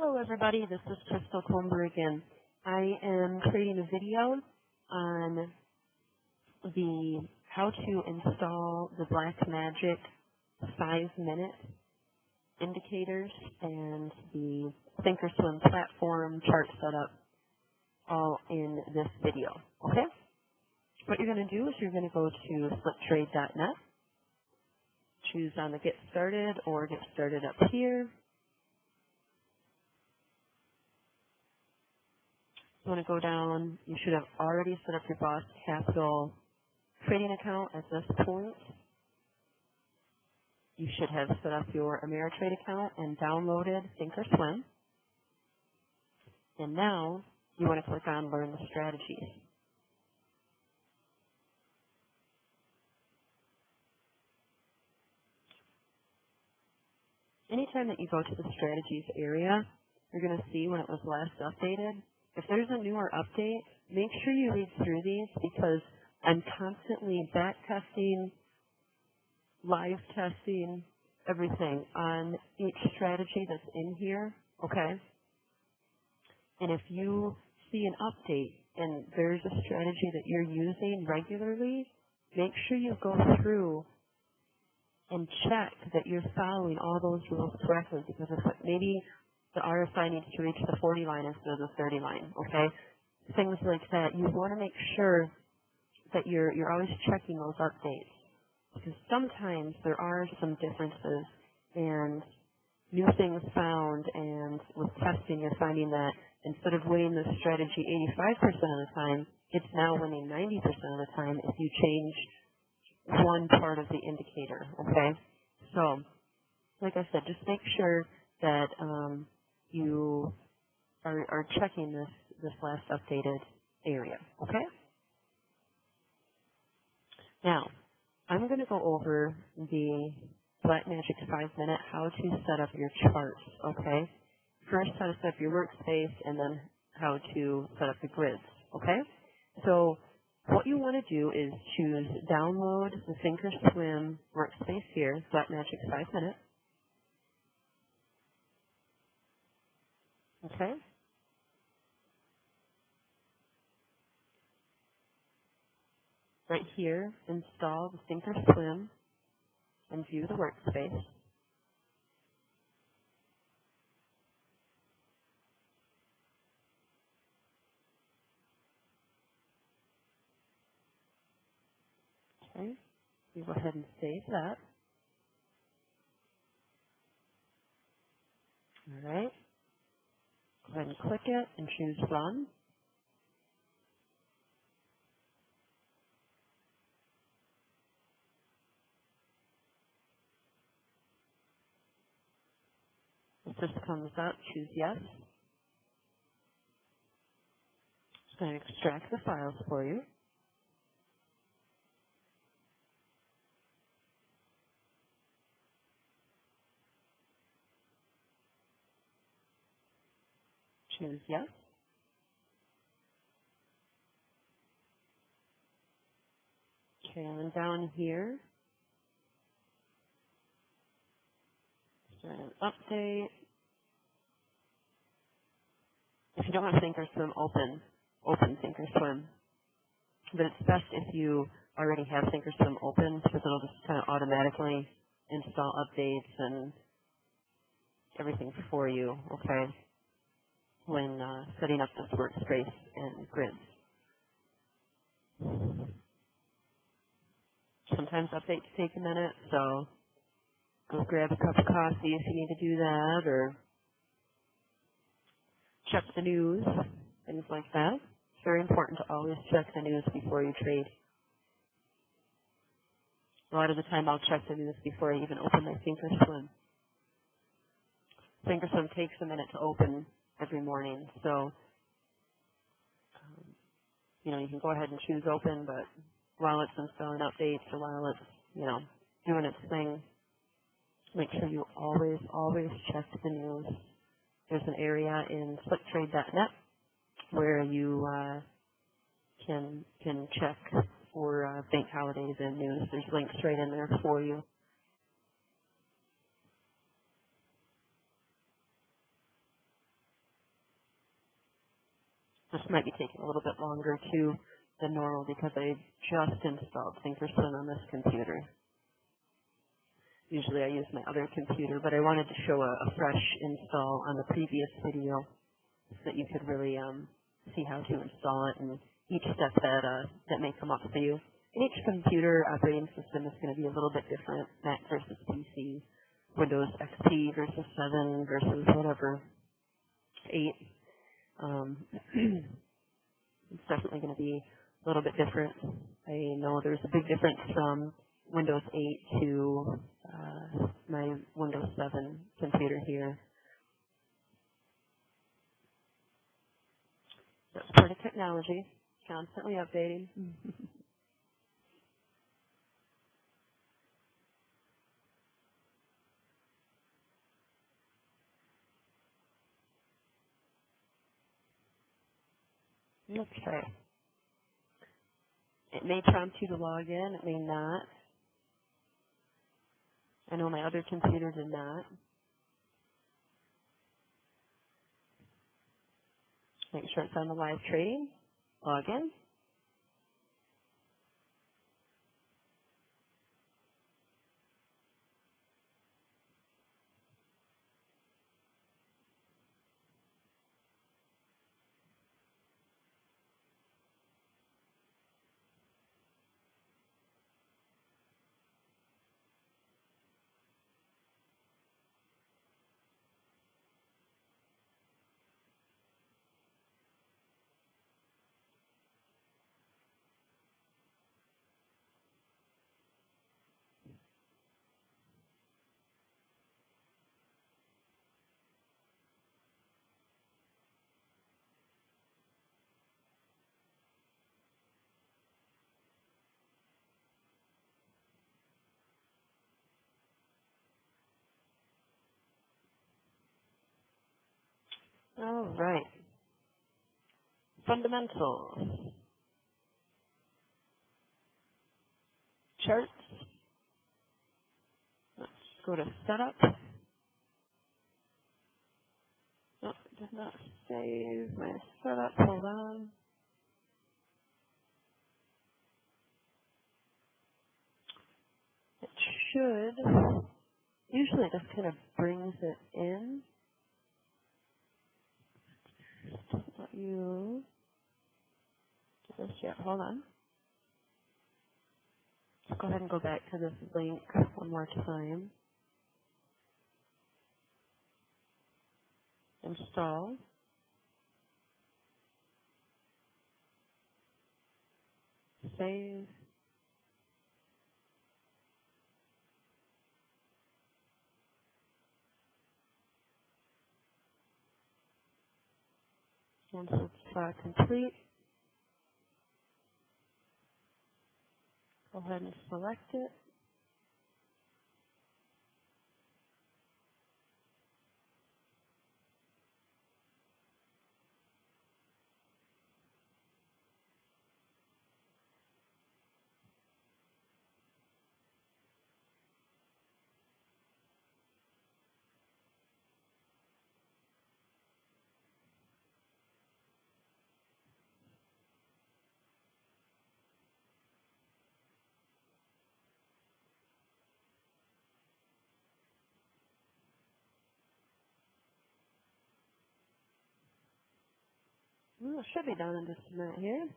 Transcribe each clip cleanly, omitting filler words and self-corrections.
Hello everybody, this is Crystal Kronberg and I am creating a video on the how to install the Blackmagic 5-minute indicators and the Thinkorswim platform chart setup all in this video. Okay? What you're going to do is you're going to go to sliptrade.net, choose on the Get Started or Get Started up here. You want to go down, you should have already set up your Boss Capital trading account at this point. You should have set up your Ameritrade account and downloaded Thinkorswim. And now you want to click on Learn the Strategies. Anytime that you go to the Strategies area, you're going to see when it was last updated. If there's a newer update, make sure you read through these because I'm constantly back testing, live testing, everything on each strategy that's in here, okay? And if you see an update and there's a strategy that you're using regularly, make sure you go through and check that you're following all those rules correctly because if maybe the RSI needs to reach the 40 line instead of the 30 line, okay? Things like that. You want to make sure that you're always checking those updates because sometimes there are some differences and new things found, and with testing you're finding that instead of winning the strategy 85% of the time, it's now winning 90% of the time if you change one part of the indicator, okay? So, like I said, just make sure that you are checking this last updated area, okay? Now, I'm going to go over the Blackmagic 5-minute how to set up your charts, okay? First, how to set up your workspace, and then how to set up the grids, okay? So, what you want to do is choose download the Thinkorswim workspace here, Blackmagic 5-minute. Okay. Right here, install the Thinkorswim and view the workspace. Okay. You go ahead and save that. All right. Go ahead and click it and choose Run. If this comes up, choose Yes. It's going to extract the files for you. Choose Yes. Okay, and then down here, start an update. If you don't have Thinkorswim, open Thinkorswim. But it's best if you already have Thinkorswim open because it'll just kind of automatically install updates and everything for you, okay, when setting up this workspace and grids. Sometimes updates take a minute, so go grab a cup of coffee if you need to do that, or check the news, things like that. It's very important to always check the news before you trade. A lot of the time I'll check the news before I even open my Thinkorswim. Thinkorswim takes a minute to open every morning, so you know, you can go ahead and choose open, but while it's installing updates or while it's, you know, doing its thing, make sure you always check the news. There's an area in sliptrade.net where you can check for bank holidays and news. There's links right in there for you. This might be taking a little bit longer too than normal because I just installed Thinkorswim on this computer. Usually I use my other computer, but I wanted to show a fresh install on the previous video so that you could really see how to install it and each step that may come up for you. And each computer operating system is going to be a little bit different, Mac versus PC, Windows XP versus 7 versus whatever, 8. It's definitely going to be a little bit different. I know there's a big difference from Windows 8 to my Windows 7 computer here. That's part of technology, constantly updating. Okay. It may prompt you to log in, it may not. I know my other computer did not. Make sure it's on the live trading. Log in. All right. Fundamentals. Charts. Let's go to setup. Nope, it did not save my setup. Hold on. It should. Usually it just kind of brings it in. Doesn't let you do this yet. Hold on. Let's go ahead and go back to this link one more time. Install. Save. Once it's complete, go ahead and select it. Well, it should be done in just a minute here.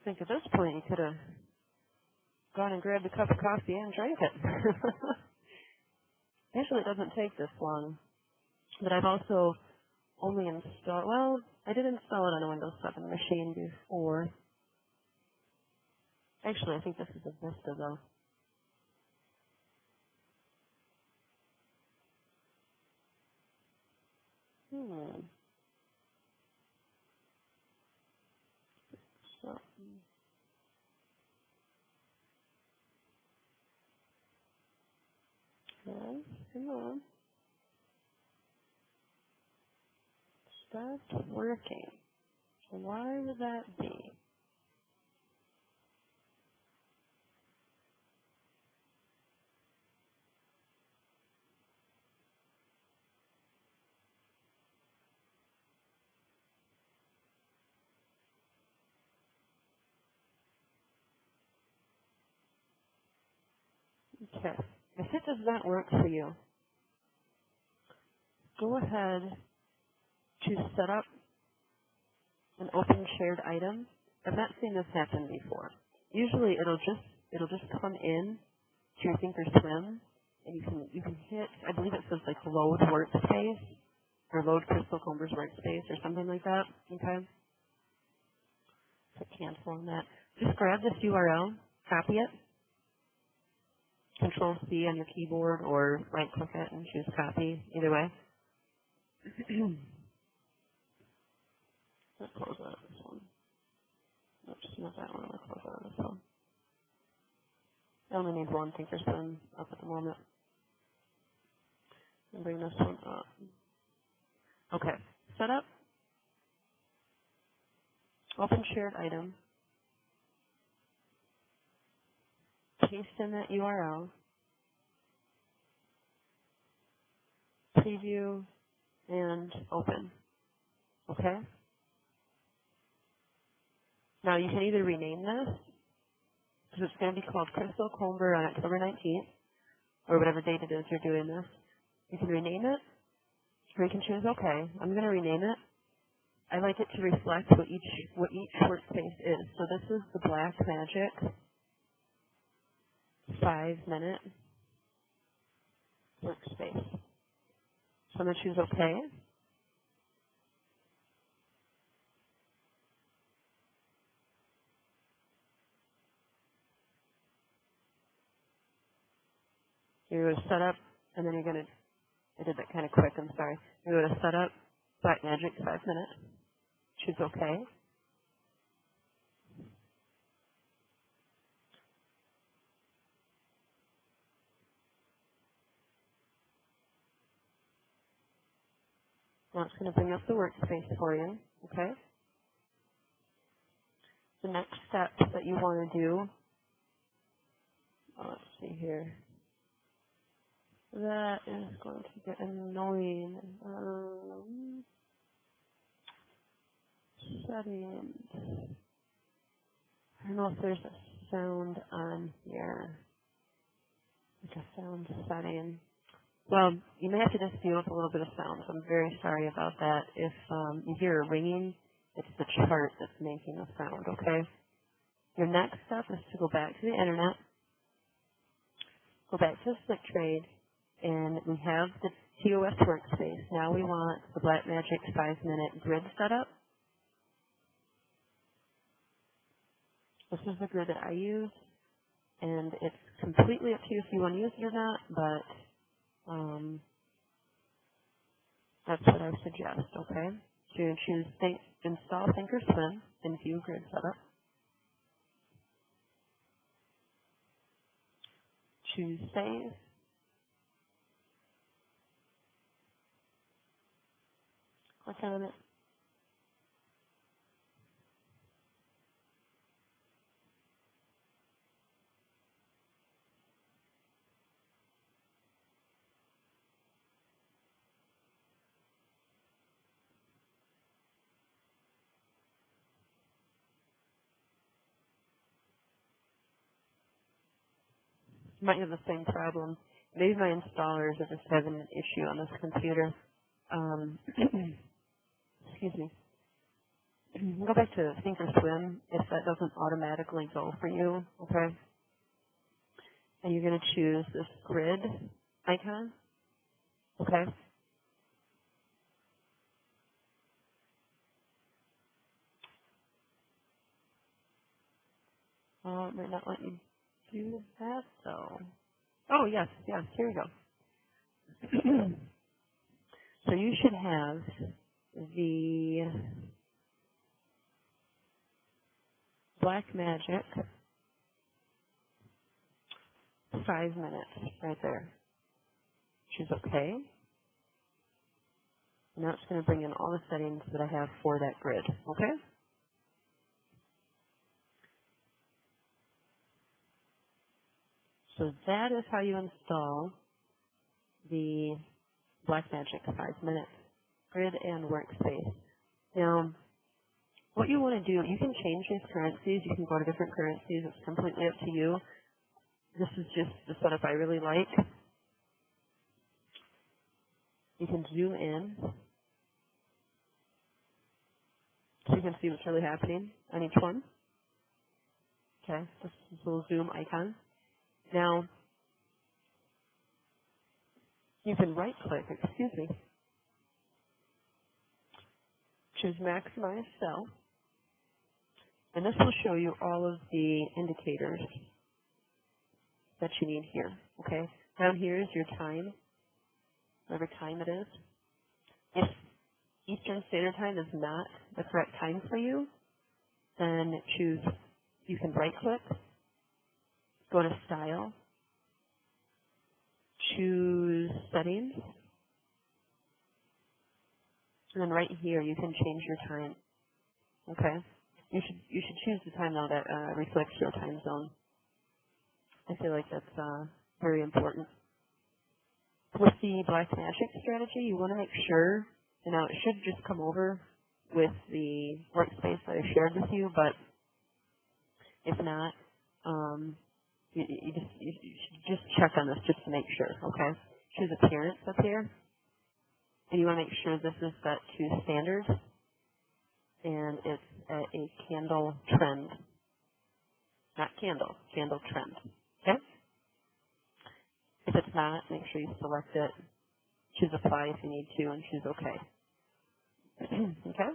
I think at this point you could have gone and grabbed a cup of coffee and drank it. Usually it doesn't take this long. But I've also only installed, well, I did install it on a Windows 7 machine before. Actually, I think this is a Vista though. So, okay, come on. Start working. Why would that be? Okay. If it does not work for you, go ahead to set up an open shared item. I've not seen this happen before. Usually it'll just come in to your Thinkorswim, and you can hit, I believe it says like load workspace or load Crystal Comber's workspace or something like that. Okay. So cancel on that. Just grab this URL, copy it, Control C on your keyboard, or right click it and choose copy. Either way. Let's close out this one. Oops, not that one. Let's close out this one. I only need one Thinkorswim up at the moment. And bring this one up. Okay. Set up. Open shared item. Paste in that URL. Preview and open. Okay? Now you can either rename this, because it's going to be called Crystal Comber on October 19th, or whatever date it is you're doing this. You can rename it, or you can choose OK. I'm going to rename it. I like it to reflect what each workspace is. So this is the Black Magic 5-minute workspace. So I'm going to choose OK. You're going to set up, and then you're going to, I did that kind of quick, I'm sorry. You're going to set up Black Magic 5-minute. Choose OK. Now it's going to bring up the workspace for you. Okay. The next step that you want to do, let's see here. That is going to get annoying. Settings. I don't know if there's a sound on here. Like a sound setting. Well, you may have to just deal with a little bit of sound, so I'm very sorry about that. If you hear a ringing, it's the chart that's making the sound, okay? Your next step is to go back to the internet, go back to SlickTrade, and we have the TOS workspace. Now we want the Blackmagic 5-minute grid setup. This is the grid that I use, and it's completely up to you if you want to use it or not, but that's what I suggest, okay? So you choose Install Thinkorswim and View Grid Setup. Choose Save. Click on it. You might have the same problem. Maybe my installers are just having an issue on this computer. Excuse me. Go back to Thinkorswim if that doesn't automatically go for you, okay? And you're going to choose this grid icon, okay? It might not let you do that, though. Oh, yes, here we go. So you should have the Blackmagic 5 minutes right there. Choose OK. And now it's going to bring in all the settings that I have for that grid, okay? So that is how you install the Blackmagic 5-minute grid and workspace. Now, what you want to do, you can change these currencies. You can go to different currencies. It's completely up to you. This is just the setup I really like. You can zoom in so you can see what's really happening on each one. Okay, this is a little zoom icon. Now, you can right click, choose maximize cell, and this will show you all of the indicators that you need here. Okay, down here is your time, whatever time it is. If Eastern Standard Time is not the correct time for you, then you can right click, go to Style, choose Settings, and then right here you can change your time. Okay, you should choose the time now that reflects your time zone. I feel like that's very important. With the Blackmagic strategy, you want to make sure, and now it should just come over with the workspace that I shared with you, but if not, you should just check on this just to make sure, okay? Choose Appearance up here, and you want to make sure this is set to Standard, and it's at a candle trend. Not candle, candle trend, okay? If it's not, make sure you select it, choose Apply if you need to, and choose OK. Okay?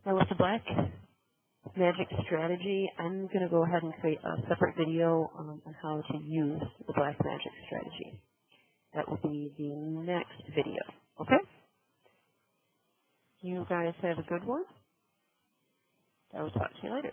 Now with the Blackmagic strategy, I'm going to go ahead and create a separate video on how to use the Blackmagic strategy. That will be the next video. Okay? You guys have a good one. I will talk to you later.